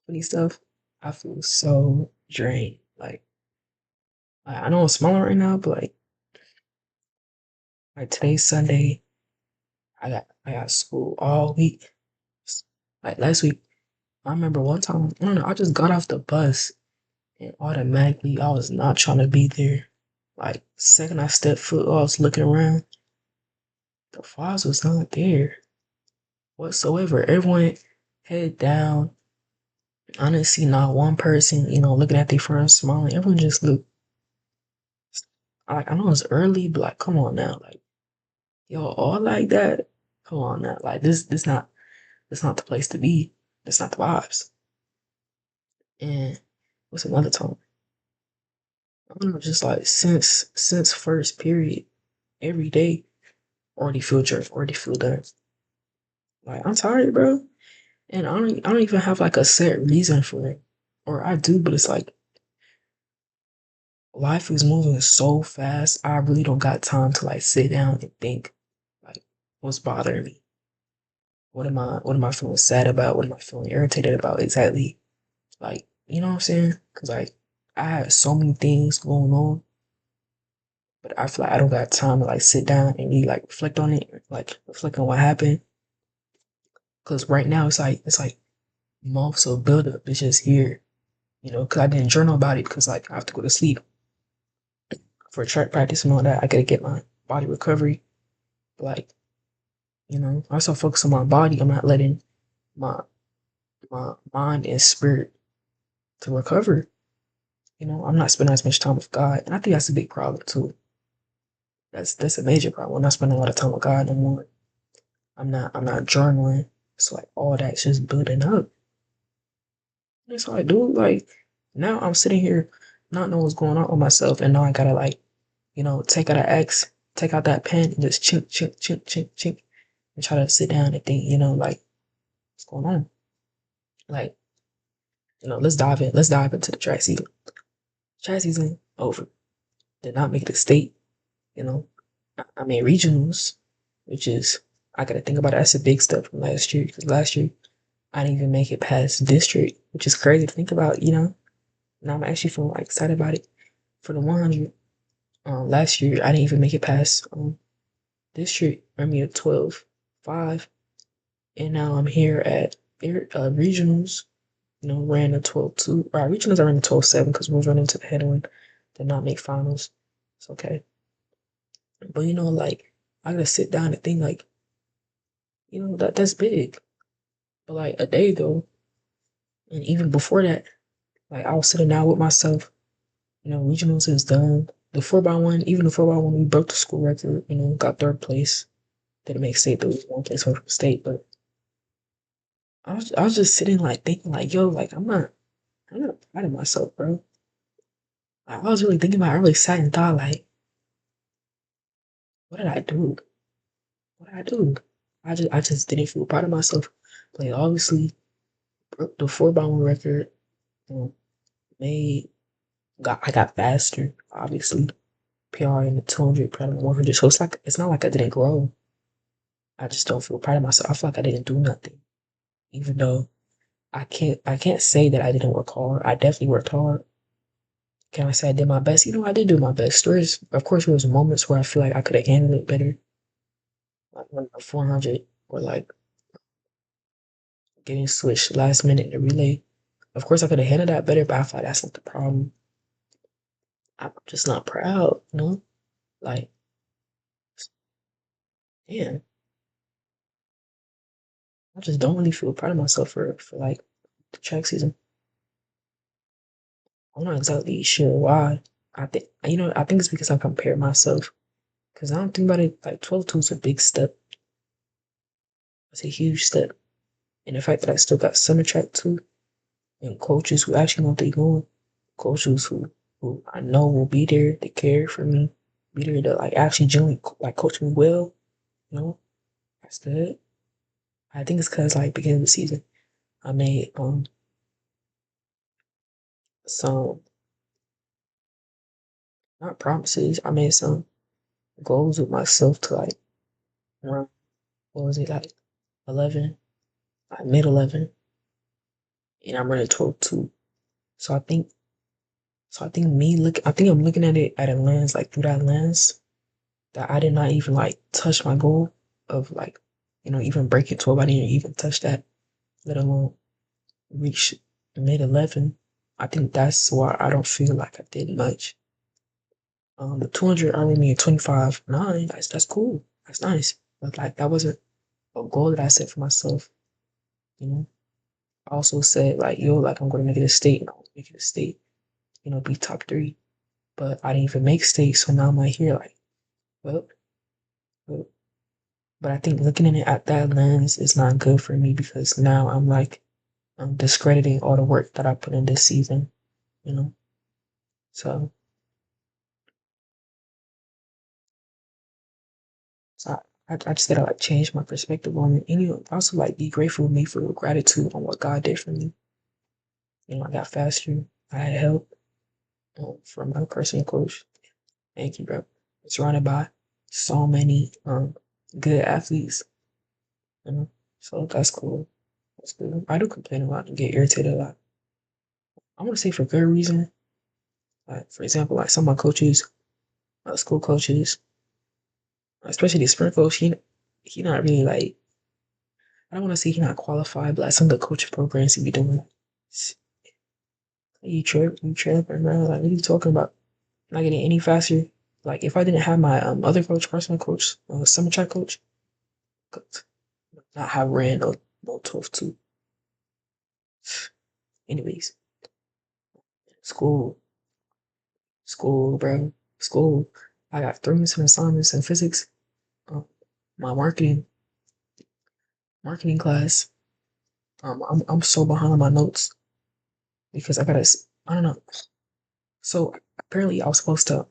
company stuff, I feel so drained. I know I'm smiling right now, but like today's Sunday. I got school all week. Like last week, I remember one time, I don't know, I just got off the bus and automatically I was not trying to be there. Like second I stepped foot, I was looking around. The files was not there whatsoever. Everyone head down. I didn't see not one person, looking at their friends smiling. Everyone just looked. I know it's early, but like, come on now, like y'all all like that. Come on now, like this not the place to be. That's not the vibes. And what's another time? I don't know, just like since first period, every day already feel jerk, already feel done. Like I'm tired, bro. And I don't even have like a set reason for it. Or I do, but it's like life is moving so fast. I really don't got time to like sit down and think like what's bothering me. What am I feeling sad about? What am I feeling irritated about exactly? Like, you know what I'm saying? Cause like I have so many things going on, but I feel like I don't got time to like sit down and really like reflect on it, like reflect on what happened. Cause right now it's like months of buildup. It's just here, cause I didn't journal about it because like I have to go to sleep for track practice and all that. I gotta get my body recovery. Like, I also focus on my body. I'm not letting my my mind and spirit to recover. I'm not spending as much time with God. And I think that's a big problem too. That's a major problem. I'm not spending a lot of time with God no more. I'm not journaling. It's like all that's just building up. That's all I do. Like now I'm sitting here not knowing what's going on with myself and now I gotta like, take out an X, take out that pen and just chink, chink, chink, chink, chink and try to sit down and think, like what's going on? Like, let's dive into the track season. Track season over. Did not make the state, you know. I made regionals, which is I gotta think about it. That's a big step from last year. Because last year I didn't even make it past district, which is crazy to think about. Now I'm actually feeling like excited about it. For the 100, last year I didn't even make it past district. I mean, at 12.5, and now I'm here at regionals. Ran a 12.2. Regionals I ran a 12.7 because we was running to the headwind. Did not make finals. It's okay. But like I gotta sit down and think like, that's big. But like a day ago, and even before that, like I was sitting down with myself. Regionals is done. The 4x1, even the 4x1, we broke the school record. Got third place. Didn't make state, though. One place away from state, but I was just sitting like thinking like, yo, like I'm not proud of myself, bro. Like, I was really thinking about it. I really sat and thought like, what did I do? What did I do? I just didn't feel proud of myself. Like obviously broke the 4x1 record. Um, made I got faster, obviously. PR in the 200, proud of the 100. So it's not like I didn't grow. I just don't feel proud of myself. I feel like I didn't do nothing, even though I can't say that I didn't work hard. I definitely worked hard. Can I say I did my best? I did do my best. Of course, there was moments where I feel like I could have handled it better, like when the 400 or like getting switched last minute in the relay. Of course, I could have handled that better, but I feel like that's not the problem. I'm just not proud. Like, damn, I just don't really feel proud of myself for like the track season. I'm not exactly sure why. I think it's because I compare myself. Because I don't think about it, like 12.2 is a big step. It's a huge step. And the fact that I still got summer track too, and coaches who actually know what they're doing, coaches who I know will be there to care for me, be there to like actually genuinely like coach me well, that's good. I think it's because like beginning of the season, I made some not promises, I made some goals with myself to like run. What was it like 11, like mid 11, and I'm running 12 too. So I think I think I'm looking at it at a lens, like through that lens, that I did not even like touch my goal of like, even breaking 12. I didn't even touch that, let alone reach mid 11. I think that's why I don't feel like I did much. The 200 earned me a 25.9. That's cool. That's nice. But like that wasn't a goal that I set for myself. You know, I also said like, yo, like I'm going to make it a state, and I will make it a state. Be top three. But I didn't even make state, so now I'm like here, like, well, well. But I think looking at it at that lens is not good for me because now I'm like, I'm discrediting all the work that I put in this season. You know, so so I just gotta like change my perspective on it. And also like be grateful with me for gratitude on what God did for me. I got faster. I had help from my personal coach. Thank you, bro. Surrounded by so many good athletes. You know, so that's cool. That's good. I do complain a lot and get irritated a lot. I want to say for good reason. Like for example, like some of my coaches, school coaches, especially the sprint coach, he not really like. I don't want to say he not qualified, but like some of the coaching programs he be doing, you tripping, bro. Like what are you talking about? Not getting any faster. Like if I didn't have my other coach, personal coach, summer track coach, could not have ran no 12-2. Anyways, school, school, bro, school. I got 3 assignments in physics. Um, my marketing class. I'm so behind on my notes because I don't know. So apparently I was supposed to,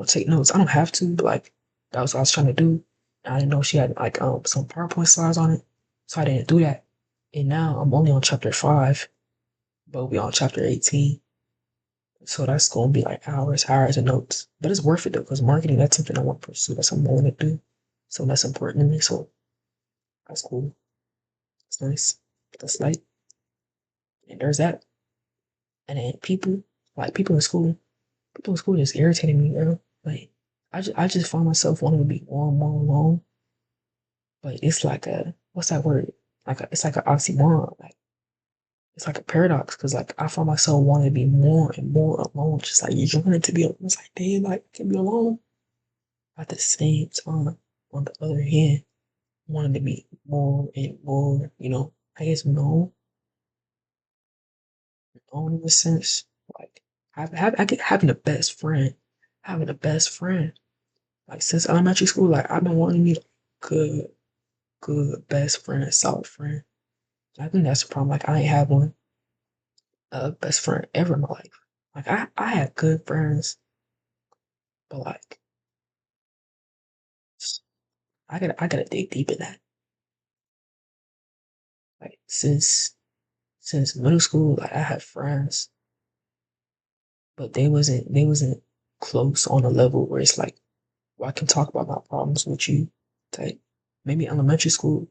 take notes. I don't have to, but like that was what I was trying to do. I didn't know she had like some PowerPoint slides on it, so I didn't do that. And now I'm only on chapter 5, but we'll be on chapter 18. So that's gonna be like hours of notes. But it's worth it though, because marketing, that's something I want to pursue. That's something I want to do. So that's important to me. So that's cool. It's nice. That's light. And there's that. And then people in school just irritating me, bro. Like I just find myself wanting to be more and more alone. But it's like a what's that word? It's like an oxymoron. Like it's like a paradox because like I find myself wanting to be more and more alone. Just like you wanted to be alone. It's like damn, like I can be alone. At the same time, on the other hand, wanting to be more and more, I guess known in a sense. Like having a best friend, having a best friend. Like since elementary school, like I've been wanting to be a good, good best friend, a solid friend. I think that's the problem. Like I ain't have one best friend ever in my life. Like I had good friends, but like I gotta dig deep in that. Like since middle school, like I had friends, but they wasn't close on a level where it's like, well, I can talk about my problems with you. Type. Maybe elementary school,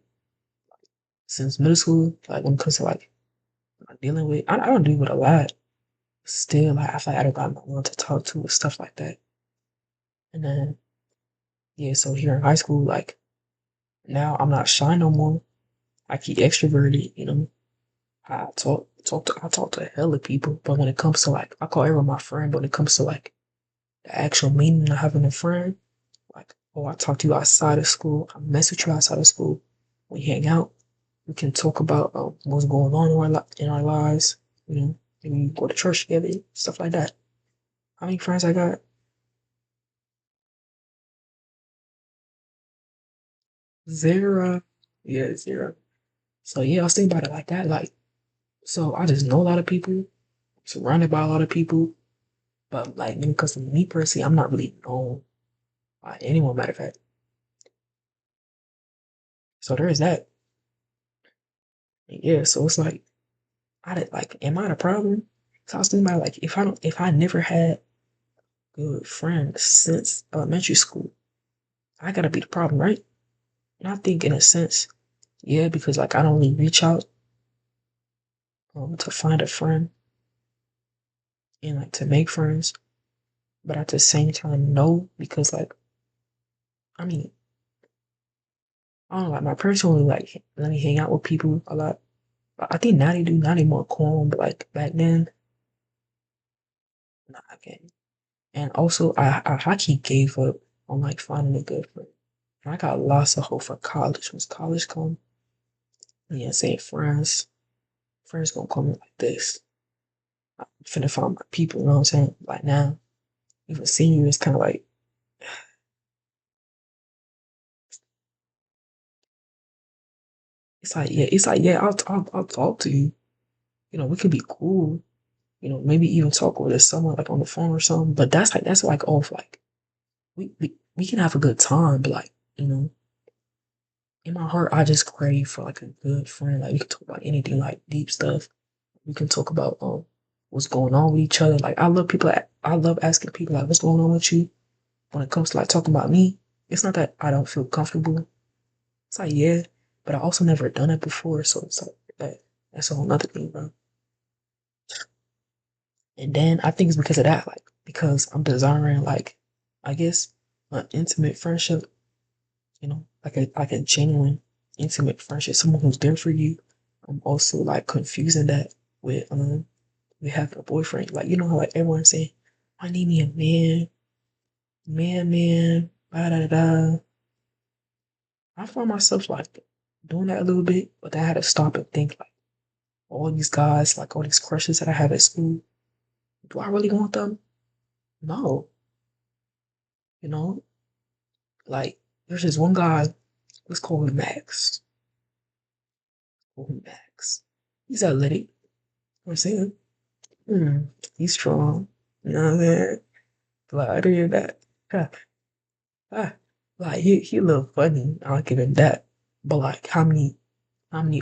since middle school, like when it comes to like dealing with, I don't deal with a lot. Still, like I feel like I don't got no one to talk to with stuff like that. And then yeah, so here in high school, like now I'm not shy no more. I keep extroverted, I talk to hella people, but when it comes to like, I call everyone my friend. But when it comes to like the actual meaning of having a friend, like, oh, I talk to you outside of school. I mess with you outside of school. We hang out. We can talk about what's going on in our lives. Maybe we go to church together, stuff like that. How many friends I got? Zero. Yeah, zero. So yeah, I was thinking about it like that. Like, so I just know a lot of people, surrounded by a lot of people, but like, because of me personally, I'm not really known by anyone. Matter of fact, so there is that. Yeah, so it's like, I did like, am I the problem? So I was thinking about like, if I never had good friends since elementary school, I gotta be the problem, right? And I think in a sense, yeah, because like I don't really reach out to find a friend and like to make friends, but at the same time, no, because like I mean, I don't know, like my parents only like let me hang out with people a lot. I think now they do, now they more calm, but like back then, nah, I can't. And also, I hockey gave up on like finding a good friend. And I got lots of hope for college. Once college come, yeah, say friends gonna come in like this. I'm finna find my people, you know what I'm saying? Like now, even senior is kind of like, it's like, yeah, I'll talk to you. You know, we could be cool. You know, maybe even talk over the summer, like on the phone or something. But that's like off. Like we can have a good time, but like you know, in my heart, I just crave for like a good friend. Like we can talk about anything, like deep stuff. We can talk about what's going on with each other. Like I love asking people like what's going on with you. When it comes to like talking about me, it's not that I don't feel comfortable. It's like yeah, but I also never done it before, so it's like that's a whole nother thing, bro. And then I think it's because of that, like because I'm desiring like I guess an intimate friendship, you know, like a genuine intimate friendship, someone who's there for you. I'm also like confusing that with having a boyfriend. Like you know how like everyone's saying, I need me a man, da da da. I find myself like doing that a little bit, but I had to stop and think like all these guys, like all these crushes that I have at school, do I really want them? No, you know, like there's this one guy, let's call him Max. Call him Max. He's athletic. You know what I'm saying? Hmm, he's strong. You know what I'm saying? Like other than that, huh, ah, like he a little funny. I'll give him that. But like how many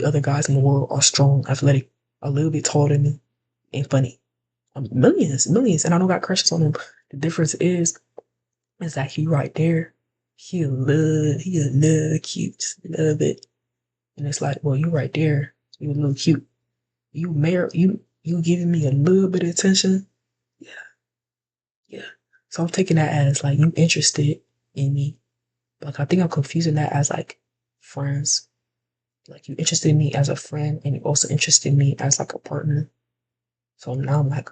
other guys in the world are strong, athletic, a little bit taller than me, and funny? Millions, millions, and I don't got crushes on him. The difference is that he right there. He a little cute, a little bit, and it's like, well, you right there, you a little cute. You giving me a little bit of attention, yeah, yeah. So I'm taking that as like you interested in me. Like I think I'm confusing that as like friends. Like you interested in me as a friend, and you also interested in me as like a partner. So now I'm like,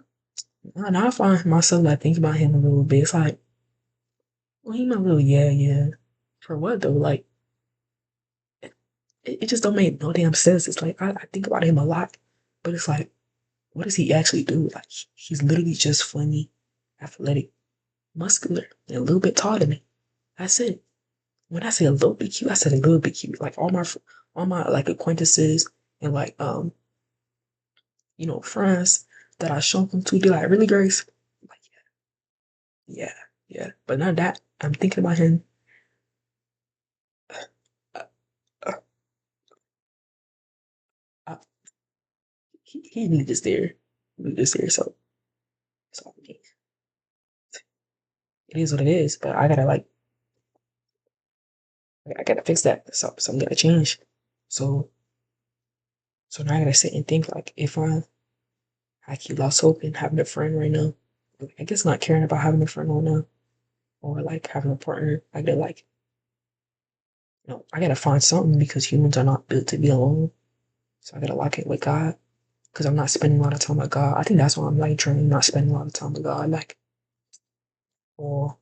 now I find myself like thinking about him a little bit. It's like, well, he my little yeah. For what though? Like it just don't make no damn sense. It's like I think about him a lot, but it's like, what does he actually do? Like he's literally just funny, athletic, muscular, and a little bit taller than me. That's it. When I say a little bit cute, I said a little bit cute. Like all my like acquaintances and like you know friends that I show them to, they're like really Grace. Like yeah, yeah. But not that I'm thinking about him. Uh, uh, uh, he really just there, really just there. So it is what it is. But I gotta like I gotta fix that. So something gotta change. So so now I gotta sit and think like if I keep lost hope in having a friend right now. I guess not caring about having a friend right now or like having a partner. I gotta like you know I gotta find something because humans are not built to be alone. So I gotta lock it with God because I'm not spending a lot of time with God. I think that's why I'm like trying not spending a lot of time with God. Like or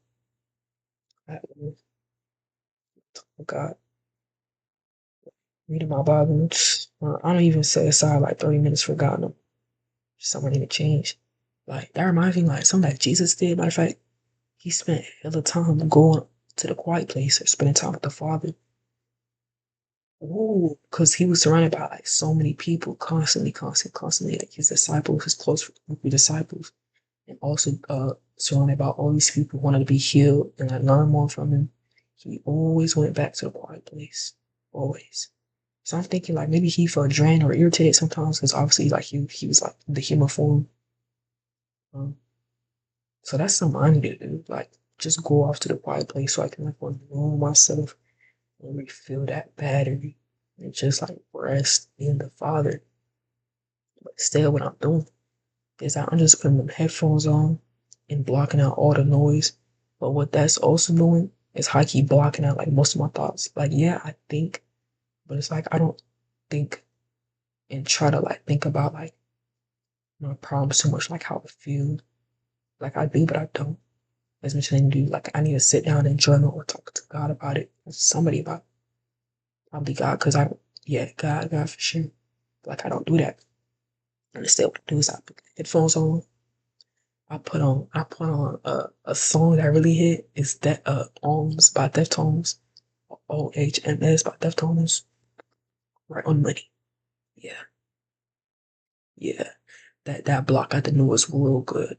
God reading my Bible. I don't even set aside like 30 minutes for God. No, something I need to change. Like that reminds me like something that Jesus did. Matter of fact, he spent hella time going to the quiet place or spending time with the Father. Ooh, because he was surrounded by like so many people constantly, like his disciples, his close group of disciples, and also surrounded by all these people who wanted to be healed and like learn more from him. He always went back to the quiet place. Always. So I'm thinking like maybe he felt drained or irritated sometimes because obviously like he was like the human form. Um, so that's something I need to do. Like just go off to the quiet place so I can like renew myself and refill that battery and just like rest in the Father. Instead, what I'm doing is I'm just putting the headphones on and blocking out all the noise. But what that's also doing is how I keep blocking out like most of my thoughts. Like, yeah, I think, but it's like I don't think and try to like think about like my problems too much, like how I feel. Like I do, but I don't. As much as I do, like I need to sit down and journal or talk to God about it, or somebody about it. Probably God, because yeah, God for sure. Like I don't do that. And instead, what I do is I put the headphones on. I put on a song that really hit. Is that Ohms by Deftones, OHMS by Deftones. Right on money. Yeah, yeah. That block I knew was real good.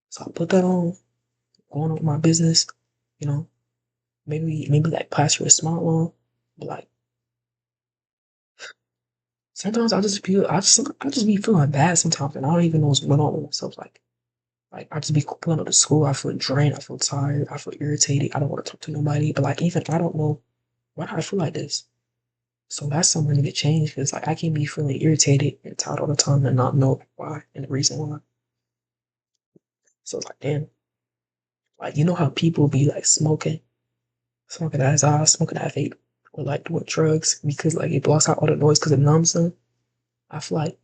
So I put that on, going on with my business. You know, maybe like pass you a smart one, but like sometimes I just be feeling bad sometimes, and I don't even know what's going on with myself. Like I just be pulling up to school. I feel drained. I feel tired. I feel irritated. I don't want to talk to nobody. But like even I don't know why do I feel like this. So that's something to get changed because like I can be feeling irritated and tired all the time and not know why and the reason why. So it's like damn, like you know how people be like smoking that smoking that vape, or like doing drugs because like it blocks out all the noise because it numbs them. I feel like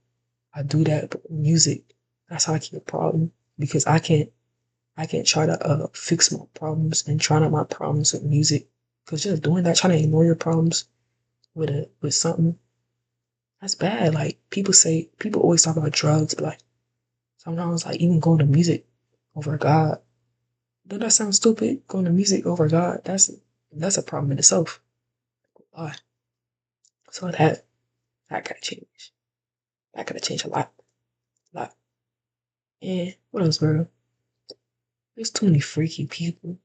I do that, but with music, that's how I keep a problem because I can't try to fix my problems and try out my problems with music. Cause just doing that, trying to ignore your problems with something, that's bad. Like people always talk about drugs, but like sometimes like even going to music over God. Does that sound stupid? Going to music over God, that's a problem in itself. Why? So that gotta change. That gotta change a lot. And what else, bro? There's too many freaky people.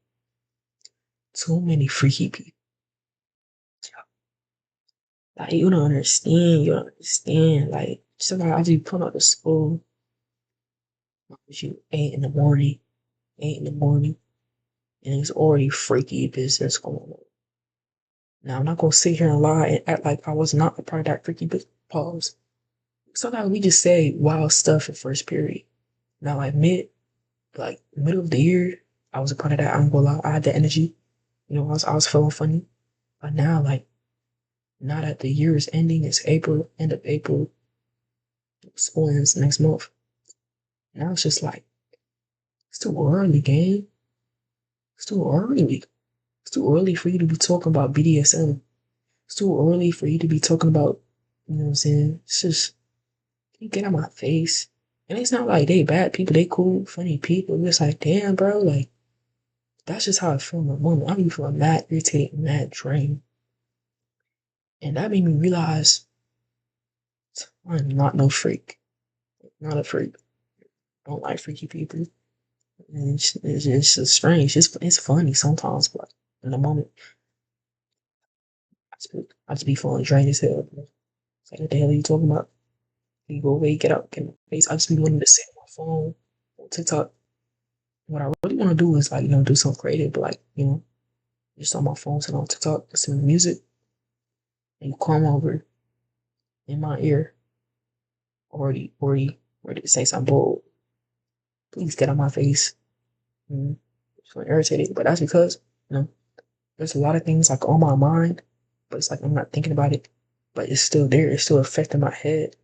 Too many freaky people. Like you don't understand. You don't understand. Like sometimes I just put out the school. You 8 in the morning, 8 in the morning, and it's already freaky business going on. Now I'm not gonna sit here and lie and act like I was not a part of that freaky business. Pause. Sometimes we just say wild stuff in first period. Now like like middle of the year, I was a part of that. I'm gonna lie. I had the energy. You know, I was feeling funny. But now like now that the year is ending, it's April, end of April, school ends next month. Now it's just like it's too early, gang. It's too early. It's too early for you to be talking about BDSM. It's too early for you to be talking about, you know what I'm saying? It's just, you get out my face. And it's not like they bad people, they cool, funny people. It's like, damn, bro, like, that's just how I feel in the moment. I be feeling mad irritated, mad drained. And that made me realize I'm not no freak. Not a freak. I don't like freaky people. And it's just strange. It's funny sometimes, but in the moment, I just be feeling drained as hell. Bro. It's like, what the hell are you talking about? You go away, get up, get in my face. I just be wanting to sit on my phone on TikTok. What I really want to do is like, do something creative, but like, just on my phone, sit on TikTok, listen to music, and you come over in my ear, ready to say something bold. Please get on my face. Mm, so irritated, but that's because, you know, there's a lot of things like on my mind, but it's like I'm not thinking about it, but it's still there. It's still affecting my head.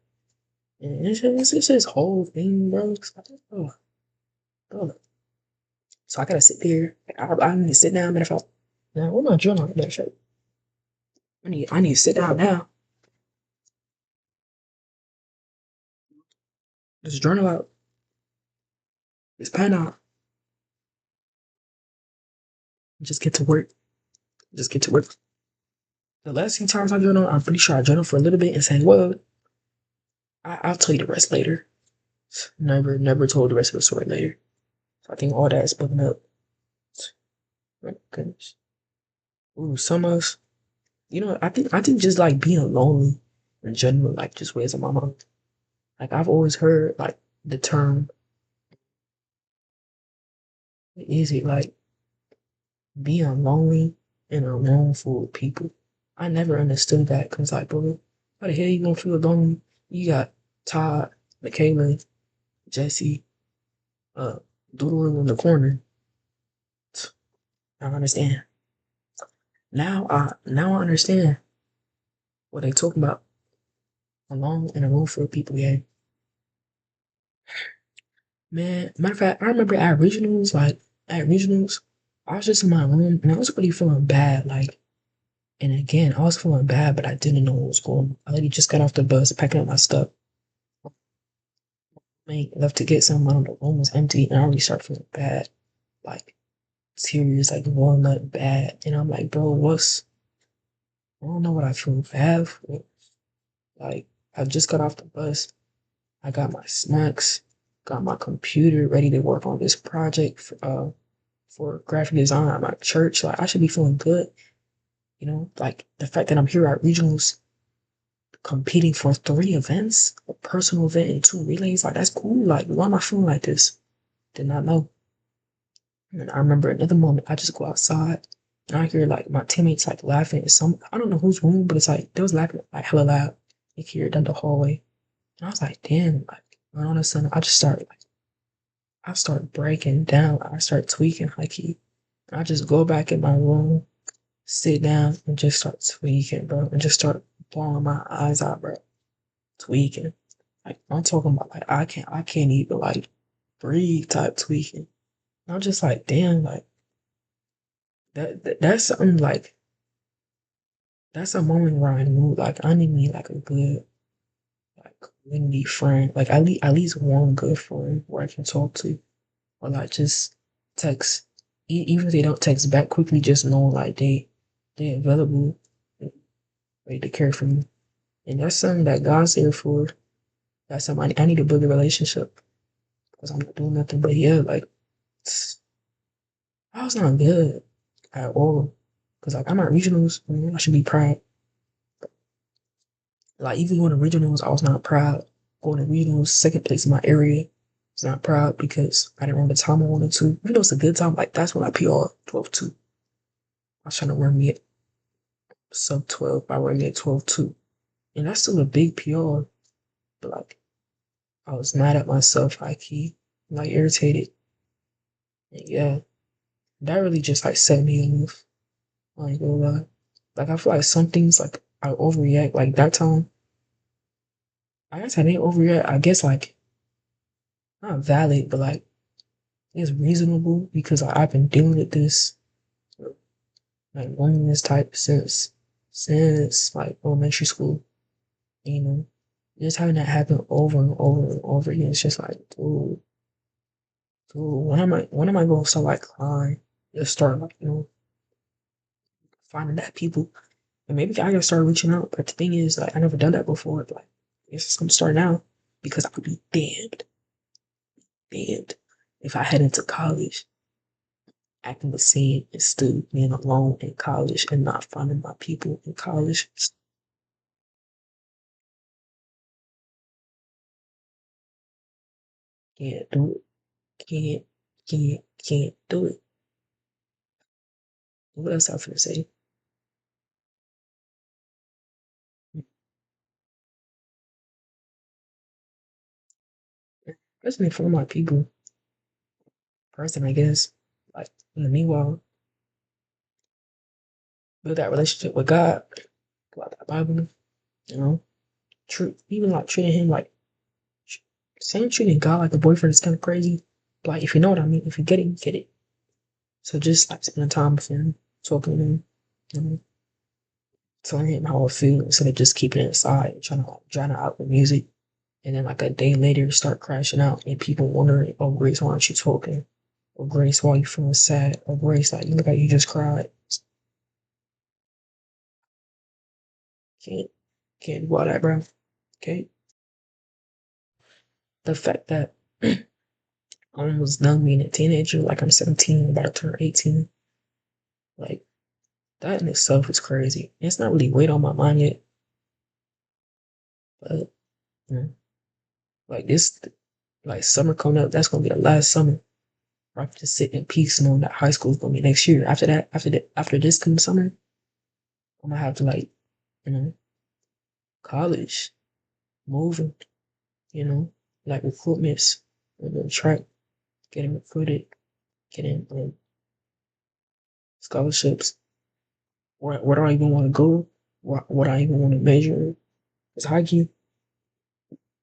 And it's this whole thing, bro. It's like, oh, oh. So I gotta sit there. I need to sit down. Matter of fact, now where my journal? Matter of fact, I need to sit down now. Just journal out. Just pen out. Just get to work. Just get to work. The last few times I journal, I'm pretty sure I journal for a little bit and say, well, I'll tell you the rest later. Never told the rest of the story later. So I think all that is building up. Oh, goodness. Ooh, some of us, I think just like being lonely in general, like just weighs on my mind. Like I've always heard like the term, is it like being lonely in a room full of people? I never understood that because like, bro, how the hell you gonna feel lonely? You got Todd, Michaela, Jesse, uh, doodling in the corner. I understand. Now I understand what they talking about. Alone in a room full of people, yeah. Man, matter of fact, I remember at regionals, I was just in my room and I was really feeling bad. And again, I was feeling bad, but I didn't know what was going on. I literally just got off the bus, packing up my stuff. Man, left to get some. The room was empty, and I already started feeling bad, like serious, like one nut bad. And I'm like, bro, I don't know what I feel bad for. Like, I just got off the bus. I got my snacks, got my computer ready to work on this project for graphic design at my church. Like, I should be feeling good, like the fact that I'm here at regionals competing for 3 events, a personal event and 2 relays. Like, that's cool. Like, why am I feeling like this? Did not know. And I remember another moment, I just go outside and I hear like my teammates like laughing at I don't know whose room, but it's like they was laughing like hella loud. You can hear it down the hallway. And I was like, damn, like, and all of a sudden I start breaking down. I start tweaking like I just go back in my room, sit down and just start tweaking, bro. And just start bawling my eyes out, bro. Tweaking. Like, I'm talking about like I can't even like breathe type tweaking. And I'm just like, damn, like that's something like that's a moment where I knew like I need me like a good like community friend. Like at least one good friend where I can talk to. Or like just text. Even if they don't text back quickly, just know like they available and ready to care for me. And that's something that God's there for. That's something I need to build a relationship because I'm not doing nothing. But yeah, like I was not good at all. Cause like I'm at regionals, I should be proud. Like even going to regionals, I was not proud. Going to regionals, second place in my area, I was not proud because I didn't run the time I wanted to. Even though it's a good time, like that's when I PR 12.2. I was trying to run me at sub 12 by running at 12.2. And that's still a big PR. But like I was mad at myself, high key, like irritated. And yeah, that really just like set me off. I ain't gonna lie. Like I feel like some things like I overreact. Like that time, I guess I didn't overreact. I guess like not valid, but like it's reasonable because I've been dealing with this like loneliness type since like elementary school. You know, just having that happen over and over and over again. It's just like, dude, when am I gonna start like crying? Just start like finding that people, and maybe I gotta start reaching out. But the thing is, like, I never done that before. But, like, I guess it's gonna start now because I could be damned if I head into college acting the same and still being alone in college and not finding my people in college. Can't do it. Can't, can't do it. What else I finna say? Especially for my people, person, I guess. Like, in the meanwhile, build that relationship with God, about that Bible, you know, even like treating him like, saying treating God like a boyfriend is kind of crazy. Like, if you know what I mean, if you get it, you get it. So just like spending time with him, talking to him, you know, telling him how I feel instead of just keeping it inside, and trying to like drown it out with music. And then like a day later, start crashing out, and people wondering, "Oh, Grace, why aren't you talking?" Or Grace, why are you feeling sad? Or Grace, like you look like you just cried. Can't, can't do all that, bro. Okay. The fact that I almost done being a teenager, like I'm 17, about to turn 18, like that in itself is crazy. It's not really weight on my mind yet, but you know, like this, like summer coming up, that's gonna be the last summer where I can just sit in peace knowing that high school is gonna be next year. After this coming summer, I'm gonna have to like, you know, college, moving. you know, like recruitments on the track, getting recruited, getting scholarships. Where do I even want to go? What I even want to major is hockey.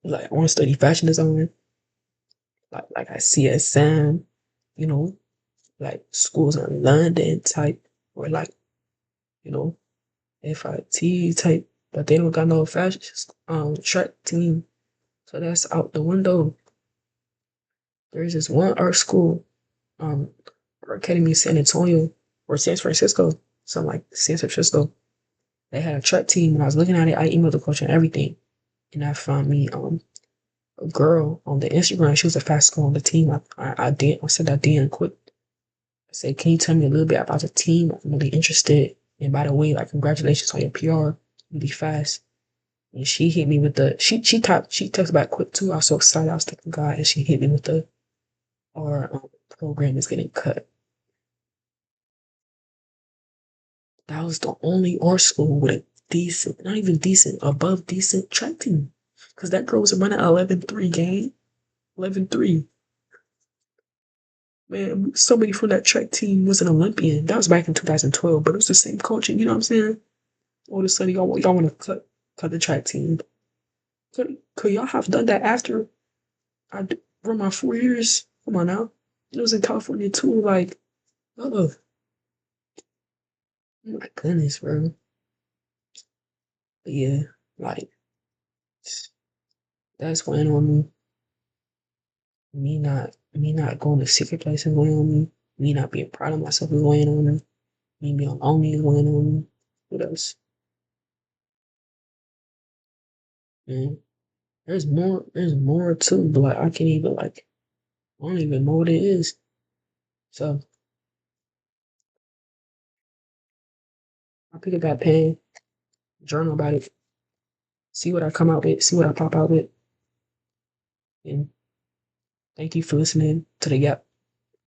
Like I want to study fashion design. Like I see a Sam, you know, like schools in London type, or like you know FIT type, but they don't got no fashion track team, so that's out the window. There's this one art school, um, art academy in San Antonio or San Francisco, something like San Francisco. They had a track team. When I was looking at it, I emailed the coach and everything, and I found me a girl on the Instagram. She was the fastest girl on the team. I did. I said I didn't quit. I said, can you tell me a little bit about the team? I'm really interested. And by the way, like congratulations on your PR. Really fast. And she hit me with the she texted back quick too. I was so excited. I was thanking God, and she hit me with the our program is getting cut. That was the only art school with a decent, not even decent, above decent track team. Cause that girl was running 11-3 game. 11-3. Man, somebody from that track team was an Olympian. That was back in 2012, but it was the same coaching, you know what I'm saying? All of a sudden y'all wanna cut the track team. Could y'all have done that after run my 4 years? Come on now. It was in California too, like, oh my goodness, bro. But yeah, like that's weighing on me. Me not going to secret places weighing on me. Me not being proud of myself is weighing on me. Me being lonely is weighing on me. What else? Man, there's more too, but like I can't even like I don't even know what it is. So I pick up that pen, journal about it, see what I come out with, see what I pop out with. And thank you for listening to the Gap